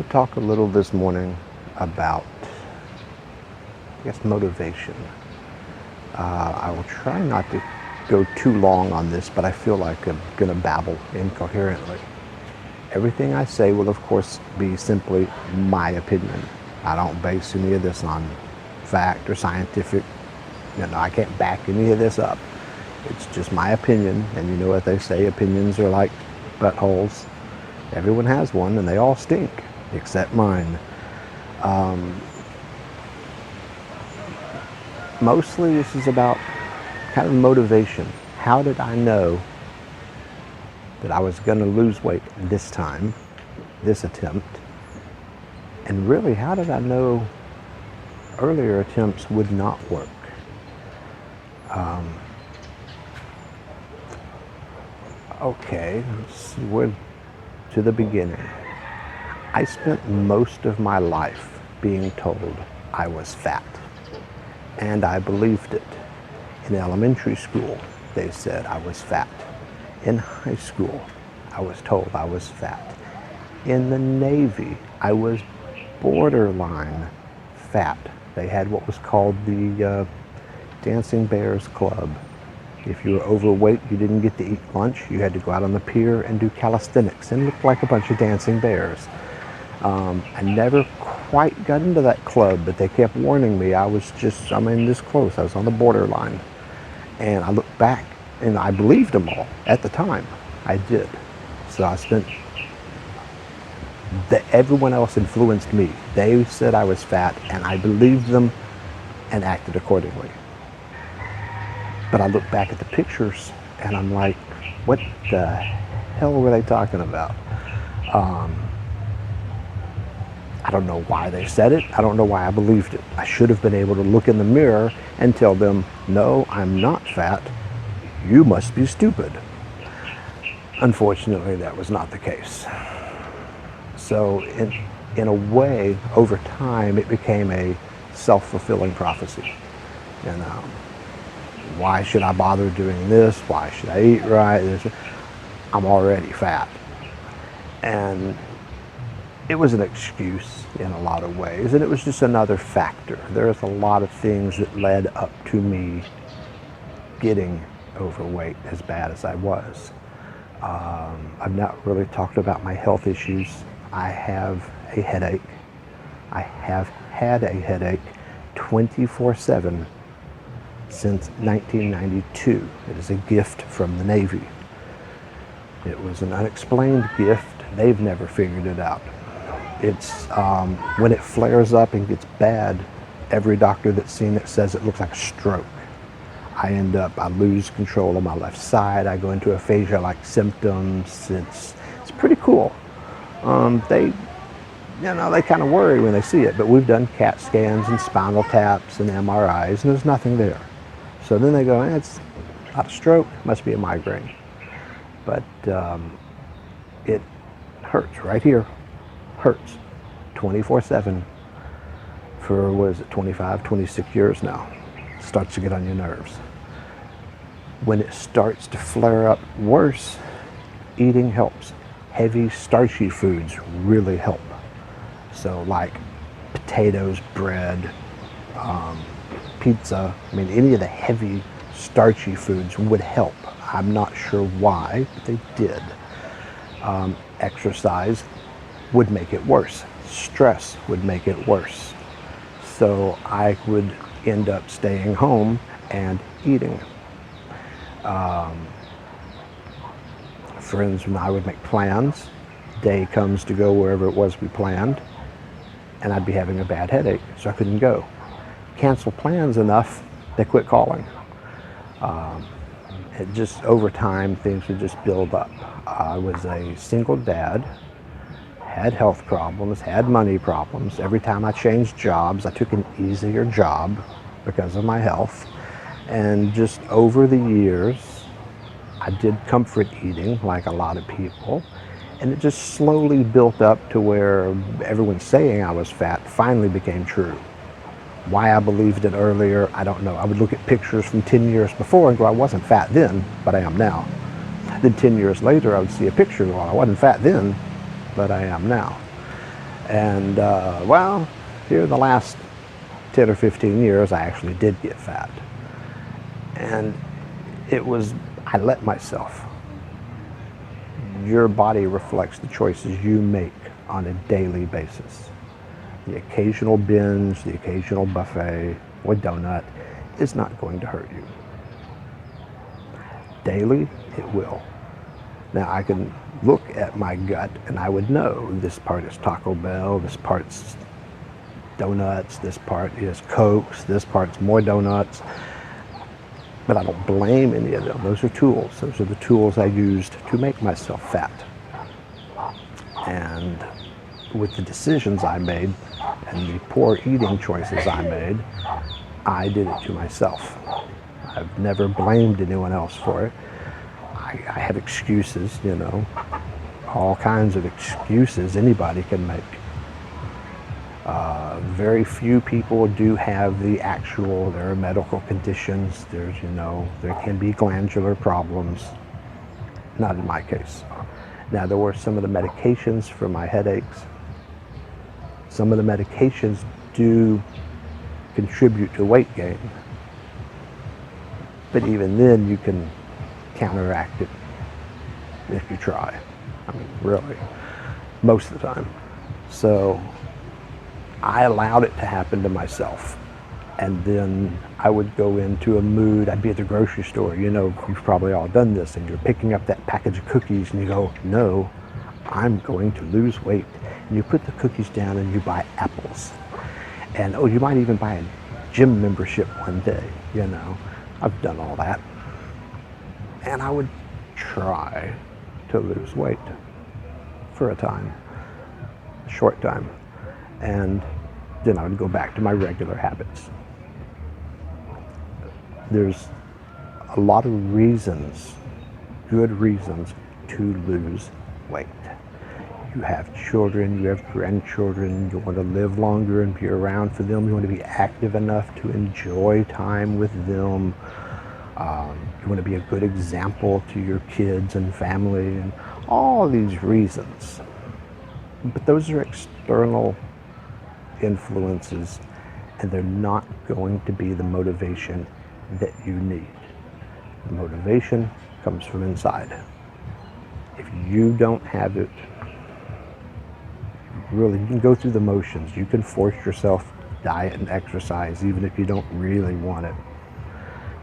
to talk a little this morning about, I guess, motivation. I will try not to go too long on this, but I feel like I'm going to babble incoherently. Everything I say will, of course, be simply my opinion. I don't base any of this on fact or scientific. I can't back any of this up. It's just my opinion, and you know what they say, opinions are like buttholes. Everyone has one, and they all stink, except mine. Mostly this is about kind of motivation. How did I know that I was going to lose weight this time, this attempt? And really, how did I know earlier attempts would not work? Okay, let's see, we're to the beginning. I spent most of my life being told I was fat, and I believed it. In elementary school, they said I was fat. In high school, I was told I was fat. In the Navy, I was borderline fat. They had what was called the Dancing Bears Club. If you were overweight, you didn't get to eat lunch. You had to go out on the pier and do calisthenics and look like a bunch of dancing bears. I never quite got into that club, but they kept warning me. I was this close. I was on the borderline. And I look back, and I believed them all at the time. I did. So I spent, everyone else influenced me. They said I was fat, and I believed them and acted accordingly. But I look back at the pictures, and I'm like, what the hell were they talking about? I don't know why they said it. I don't know why I believed it. I should have been able to look in the mirror and tell them, no, I'm not fat. You must be stupid. Unfortunately, that was not the case. So in a way, over time, it became a self-fulfilling prophecy. Why should I bother doing this? Why should I eat right? I'm already fat. And it was an excuse in a lot of ways, and it was just another factor. There's a lot of things that led up to me getting overweight as bad as I was. I've not really talked about my health issues. I have a headache. I have had a headache 24/7 since 1992. It is a gift from the Navy. It was an unexplained gift. They've never figured it out. It's when it flares up and gets bad, every doctor that's seen it says it looks like a stroke. I lose control of my left side. I go into aphasia-like symptoms. It's pretty cool. They kind of worry when they see it, but we've done CAT scans and spinal taps and MRIs, and there's nothing there. So then they go, it's not a stroke, must be a migraine. But it hurts right here, hurts 24/7 for, 25, 26 years now. It starts to get on your nerves. When it starts to flare up worse, eating helps. Heavy, starchy foods really help. So like potatoes, bread, pizza, any of the heavy, starchy foods would help. I'm not sure why, but they did. Exercise would make it worse. Stress would make it worse. So I would end up staying home and eating. Friends and I would make plans. Day comes to go wherever it was we planned, and I'd be having a bad headache, so I couldn't go. Cancel plans enough, they quit calling. It just, over time, things would just build up. I was a single dad, had health problems, had money problems. Every time I changed jobs, I took an easier job because of my health. And just over the years, I did comfort eating like a lot of people. And it just slowly built up to where everyone saying I was fat finally became true. Why I believed it earlier, I don't know. I would look at pictures from 10 years before and go, I wasn't fat then, but I am now. Then 10 years later, I would see a picture and go, I wasn't fat then, but I am now. And well, here in the last 10 or 15 years, I actually did get fat. And I let myself. Your body reflects the choices you make on a daily basis. The occasional binge, the occasional buffet or donut is not going to hurt you. Daily, it will. Now, I can look at my gut and I would know this part is Taco Bell, this part's donuts, this part is Cokes, this part's more donuts. But I don't blame any of them. Those are tools. Those are the tools I used to make myself fat. And with the decisions I made and the poor eating choices I made, I did it to myself. I've never blamed anyone else for it. I have excuses, you know, all kinds of excuses anybody can make. Very few people do have there are medical conditions, there can be glandular problems. Not in my case. Now, there were some of the medications for my headaches. Some of the medications do contribute to weight gain. But even then, you can counteract it if you try. I mean, really, most of the time. So I allowed it to happen to myself. And then I would go into a mood. I'd be at the grocery store. You know, you've probably all done this, and you're picking up that package of cookies and you go, no, I'm going to lose weight. And you put the cookies down and you buy apples. And you might even buy a gym membership one day, you know. I've done all that. And I would try to lose weight for a time, a short time. And then I would go back to my regular habits. There's a lot of reasons, good reasons, to lose weight. You have children, you have grandchildren, you want to live longer and be around for them, you want to be active enough to enjoy time with them, you want to be a good example to your kids and family, and all these reasons. But those are external influences, and they're not going to be the motivation that you need. The motivation comes from inside. If you don't have it, really, you can go through the motions. You can force yourself to diet and exercise even if you don't really want it.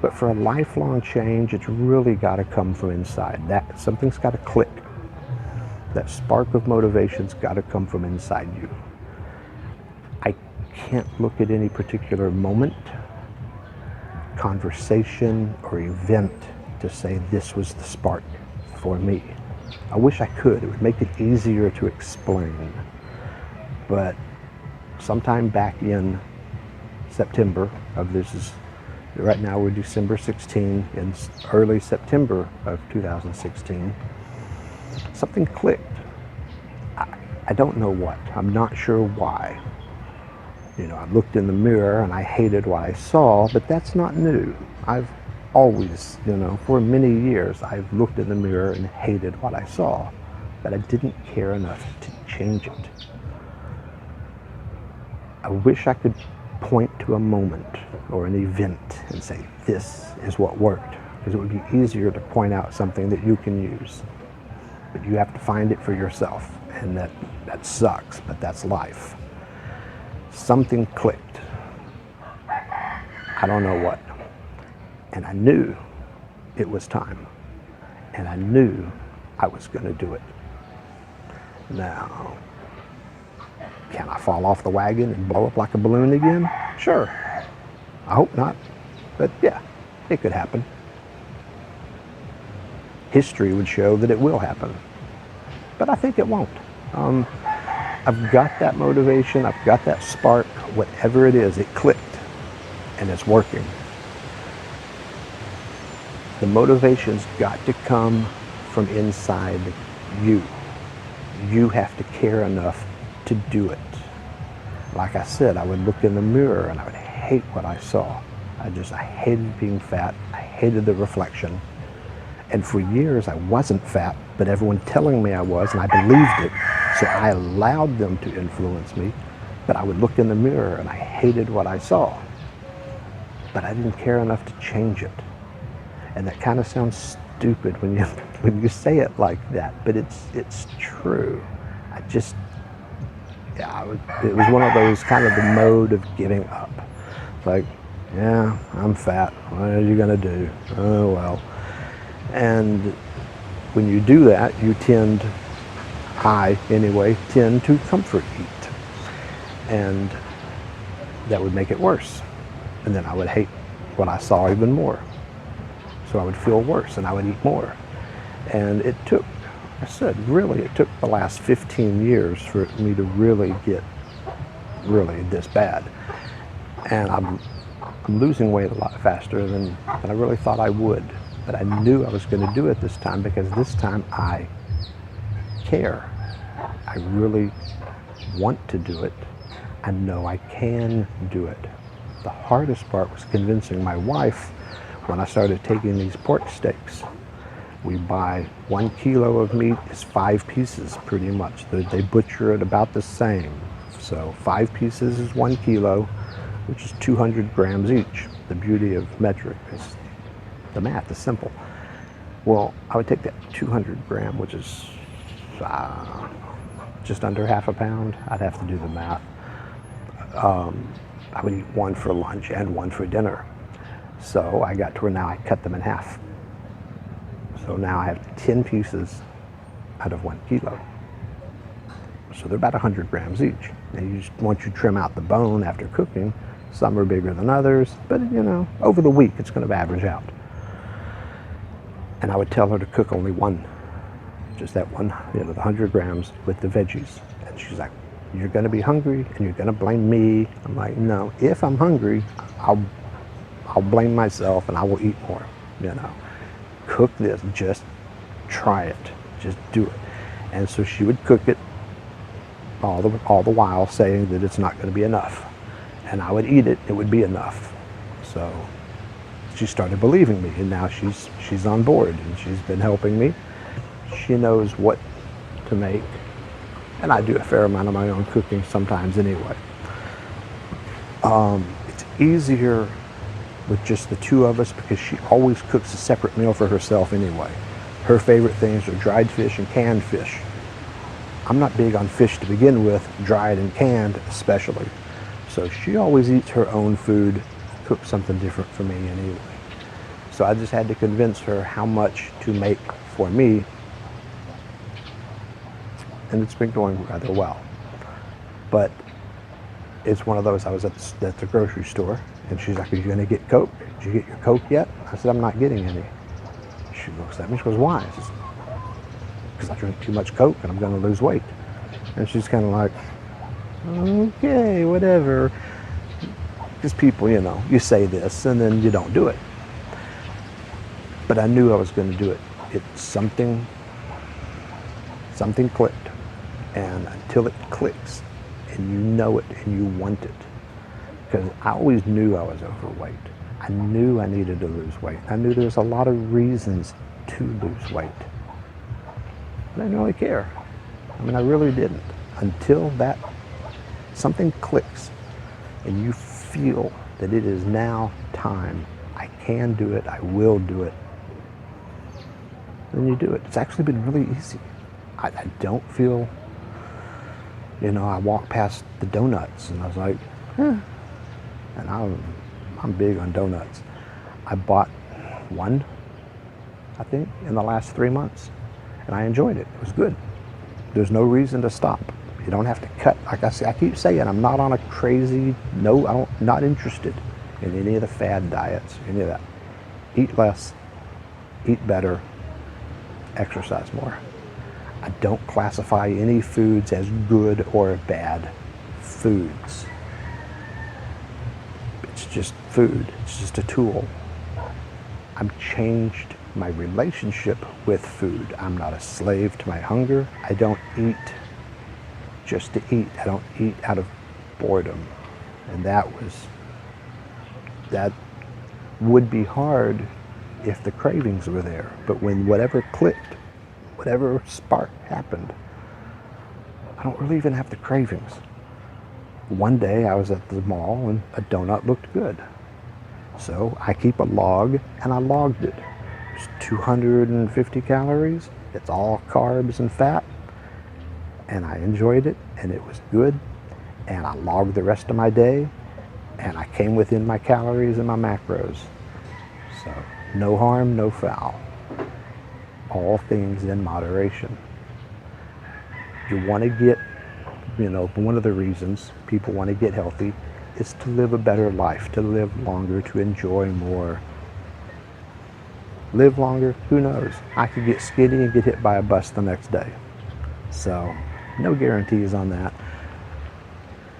But for a lifelong change, it's really got to come from inside. Something's got to click. That spark of motivation's got to come from inside you. I can't look at any particular moment, conversation, or event to say this was the spark for me. I wish I could. It would make it easier to explain. But sometime back in September right now we're December 16, in early September of 2016, something clicked. I don't know what. I'm not sure why. You know, I looked in the mirror and I hated what I saw, but that's not new. I've always, for many years, I've looked in the mirror and hated what I saw, but I didn't care enough to change it. I wish I could point to a moment or an event and say, this is what worked, because it would be easier to point out something that you can use. But you have to find it for yourself, and that sucks, but that's life. Something clicked. I don't know what. And I knew it was time. And I knew I was going to do it. Now, can I fall off the wagon and blow up like a balloon again? Sure. I hope not. But yeah, it could happen. History would show that it will happen. But I think it won't. I've got that motivation, I've got that spark, whatever it is, it clicked, and it's working. The motivation's got to come from inside you. You have to care enough to do it. Like I said, I would look in the mirror and I would hate what I saw. I hated being fat, I hated the reflection. And for years I wasn't fat, but everyone telling me I was, and I believed it. So I allowed them to influence me, but I would look in the mirror and I hated what I saw. But I didn't care enough to change it. And that kind of sounds stupid when you say it like that, but it's true. It was one of those kind of the mode of giving up. Like, yeah, I'm fat. What are you gonna do? Oh well. And when you do that, you tend to comfort eat. And that would make it worse. And then I would hate what I saw even more. So I would feel worse and I would eat more. And it took the last 15 years for me to really get this bad. And I'm losing weight a lot faster than I really thought I would. But I knew I was going to do it this time because this time I care. I really want to do it. I know I can do it. The hardest part was convincing my wife when I started taking these pork steaks. We buy 1 kilo of meat, it's 5 pieces pretty much. They butcher it about the same. So 5 pieces is 1 kilo, which is 200 grams each. The beauty of metric is the math is simple. Well, I would take that 200 gram, which is just under half a pound. I'd have to do the math. I would eat 1 for lunch and 1 for dinner. So I got to where now I cut them in half. So now I have 10 pieces out of 1 kilo. So they're about 100 grams each. And once you trim out the bone after cooking, some are bigger than others, but over the week it's going to average out. And I would tell her to cook only 1, just that 1, the 100 grams with the veggies. And she's like, you're going to be hungry and you're going to blame me. I'm like, no, if I'm hungry, I'll blame myself and I will eat more. Cook this, just try it, just do it. And so she would cook it all the while saying that it's not going to be enough. And I would eat it, it would be enough. So she started believing me, and now she's on board and she's been helping me. She knows what to make, and I do a fair amount of my own cooking sometimes anyway. It's easier with just the two of us because she always cooks a separate meal for herself anyway. Her favorite things are dried fish and canned fish. I'm not big on fish to begin with, dried and canned especially. So she always eats her own food, cooks something different for me anyway. So I just had to convince her how much to make for me, and it's been going rather well. But it's one of those, I was at the grocery store, and she's like, are you going to get Coke? Did you get your Coke yet? I said, I'm not getting any. She looks at me, she goes, why? I said, because I drink too much Coke and I'm going to lose weight. And she's kind of like, okay, whatever. Because people, you say this and then you don't do it. But I knew I was going to do it. It's something clicked. And until it clicks, and you know it and you want it, because I always knew I was overweight. I knew I needed to lose weight. I knew there was a lot of reasons to lose weight. But I didn't really care. I really didn't. Until that something clicks and you feel that it is now time. I can do it. I will do it. Then you do it. It's actually been really easy. I don't feel, I walked past the donuts and I was like, and I'm big on donuts. I bought 1, I think, in the last 3 months, and I enjoyed it. It was good. There's no reason to stop. You don't have to cut. Like I say, I keep saying, I'm not on a crazy, not interested in any of the fad diets, any of that. Eat less, eat better, exercise more. I don't classify any foods as good or bad foods. It's just food. It's just a tool. I've changed my relationship with food. I'm not a slave to my hunger. I don't eat just to eat. I don't eat out of boredom. And that would be hard if the cravings were there. But when whatever clicked, whatever spark happened, I don't really even have the cravings. One day I was at the mall and a donut looked good. So I keep a log and I logged it. It's 250 calories. It's all carbs and fat. And I enjoyed it and it was good. And I logged the rest of my day and I came within my calories and my macros. So no harm, no foul. All things in moderation. You want to get, one of the reasons people want to get healthy is to live a better life, to live longer, to enjoy more. Live longer, who knows? I could get skinny and get hit by a bus the next day. So, no guarantees on that.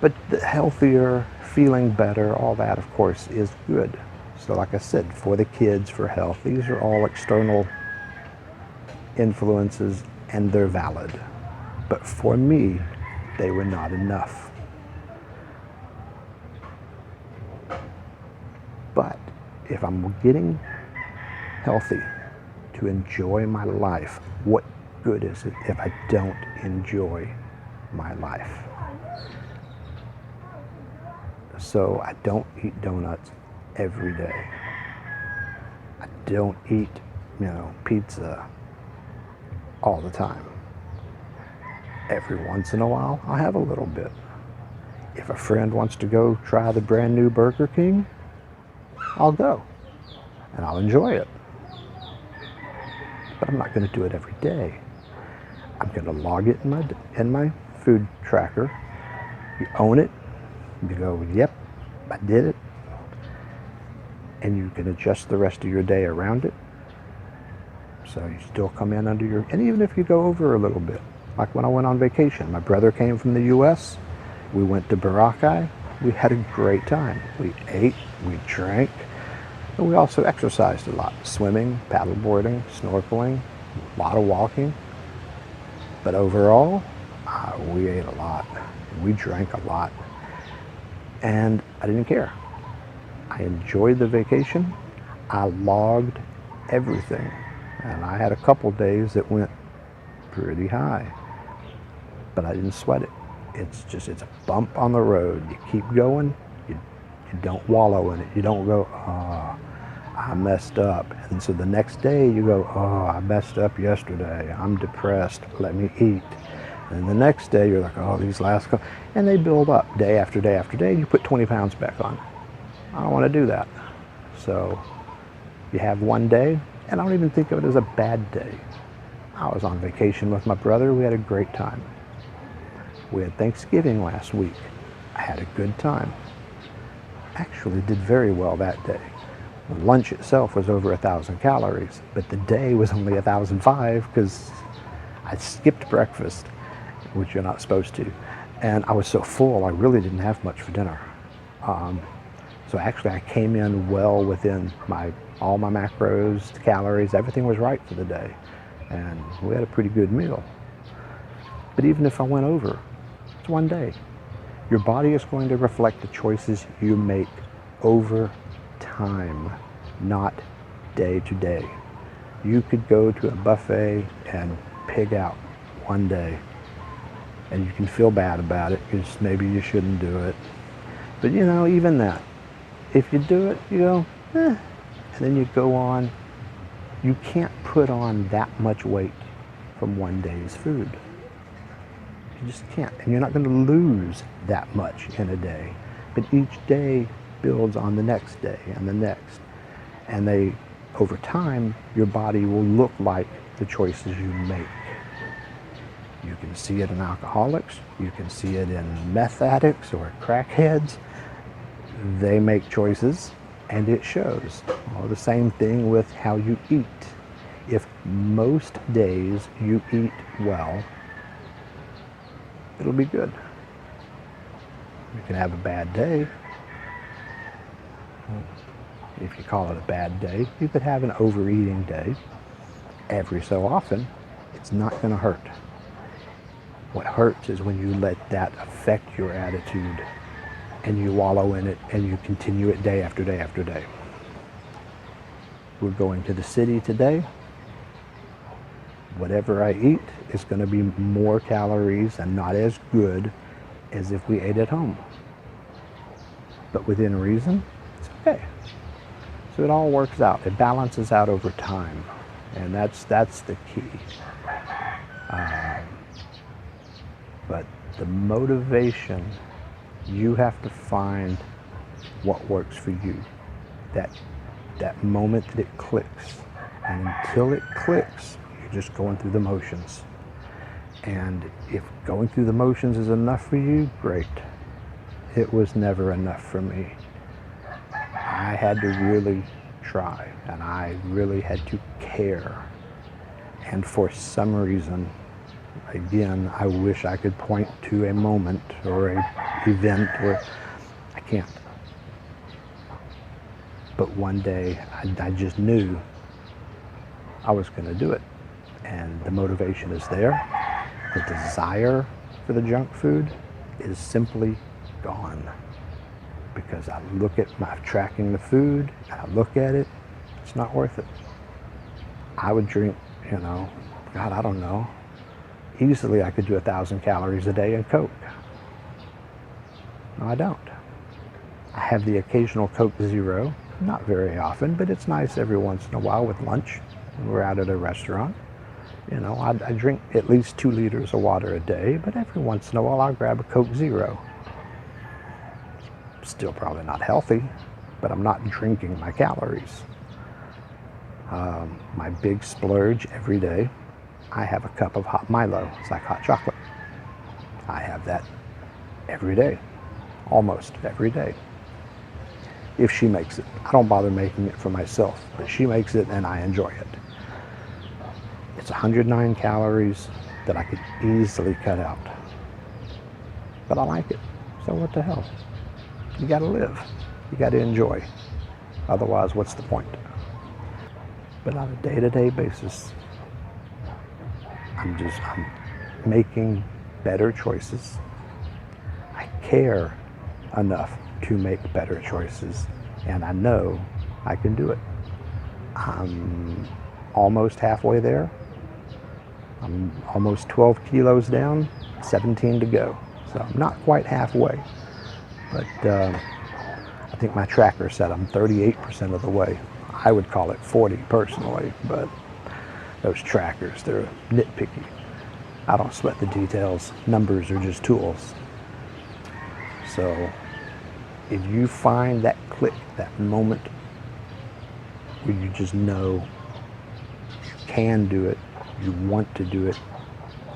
But the healthier, feeling better, all that, of course, is good. So like I said, for the kids, for health, these are all external influences and they're valid. But for me, they were not enough. But if I'm getting healthy to enjoy my life, what good is it if I don't enjoy my life? So I don't eat donuts every day. I don't eat, pizza all the time. Every once in a while, I'll have a little bit. If a friend wants to go try the brand new Burger King, I'll go and I'll enjoy it. But I'm not going to do it every day. I'm going to log it in my food tracker. You own it. You go, yep, I did it. And you can adjust the rest of your day around it. So you still come in under your, and even if you go over a little bit, like when I went on vacation, my brother came from the US, we went to Boracay, we had a great time. We ate, we drank, and we also exercised a lot. Swimming, paddleboarding, snorkeling, a lot of walking. But overall, we ate a lot. We drank a lot. And I didn't care. I enjoyed the vacation. I logged everything. And I had a couple days that went pretty high. But I didn't sweat it. It's a bump on the road. You keep going. You don't wallow in it. You don't go, oh, I messed up. And so the next day you go, oh, I messed up yesterday. I'm depressed. Let me eat. And the next day you're like, oh, these last couple, and they build up day after day after day, and you put 20 pounds back on. I don't want to do that. So you have one day, and I don't even think of it as a bad day. I was on vacation with my brother. We had a great time. We had Thanksgiving last week. I had a good time. Actually did very well that day. The lunch itself was over 1,000 calories, but the day was only 1,005 because I skipped breakfast, which you're not supposed to. And I was so full, I really didn't have much for dinner. So actually I came in well within all my macros, the calories, everything was right for the day. And we had a pretty good meal. But even if I went over, it's one day. Your body is going to reflect the choices you make over time, not day to day. You could go to a buffet and pig out one day, and you can feel bad about it because maybe you shouldn't do it. But even that, if you do it, you go, and then you go on. You can't put on that much weight from one day's food. You just can't. And you're not going to lose that much in a day. But each day builds on the next day and the next. And over time, your body will look like the choices you make. You can see it in alcoholics. You can see it in meth addicts or crackheads. They make choices and it shows. Well, the same thing with how you eat. If most days you eat well, it'll be good. You can have a bad day. If you call it a bad day, you could have an overeating day. Every so often, it's not going to hurt. What hurts is when you let that affect your attitude and you wallow in it and you continue it day after day after day. We're going to the city today. whatever I eat is going to be more calories and not as good as if we ate at home. But within reason, it's okay. So it all works out. It balances out over time, and that's the key. But the motivation, you have to find what works for you. That moment that it clicks. And until it clicks, you're just going through the motions. And if going through the motions is enough for you, great. It was never enough for me. I had to really try, and I really had to care. And for some reason, again, I wish I could point to a moment or an event where I can't. But one day, I just knew I was going to do it. And the motivation is there. The desire for the junk food is simply gone. Because I look at my tracking the food, I look at it, it's not worth it. I would drink, God, I don't know. Easily I could do 1,000 calories a day in Coke. No, I don't. I have the occasional Coke Zero, not very often, but it's nice every once in a while with lunch when we're out at a restaurant. I drink at least 2 liters of water a day, but every once in a while I'll grab a Coke Zero. Still probably not healthy, but I'm not drinking my calories. My big splurge every day, I have a cup of hot Milo. It's like hot chocolate. I have that every day, almost every day. If she makes it. I don't bother making it for myself, but she makes it and I enjoy it. It's 109 calories that I could easily cut out. But I like it, so what the hell? You gotta live. You gotta enjoy. Otherwise, what's the point? But on a day-to-day basis, I'm making better choices. I care enough to make better choices, and I know I can do it. I'm almost halfway there. I'm almost 12 kilos down, 17 to go. So I'm not quite halfway. But I think my tracker said I'm 38% of the way. I would call it 40 personally, but those trackers, they're nitpicky. I don't sweat the details. Numbers are just tools. So if you find that click, that moment where you just know you can do it, you want to do it,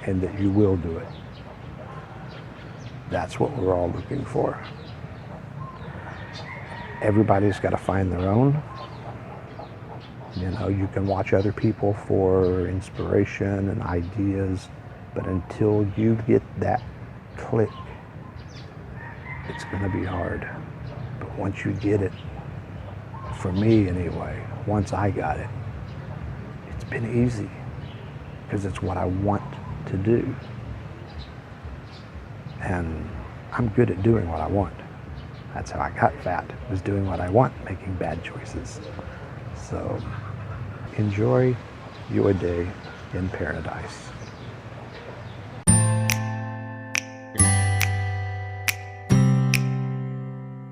and that you will do it, that's what we're all looking for. Everybody's got to find their own. You can watch other people for inspiration and ideas, but until you get that click, it's going to be hard. But once you get it, for me anyway, once I got it, it's been easy because it's what I want to do. And I'm good at doing what I want. That's how I got fat, was doing what I want, making bad choices. So enjoy your day in paradise.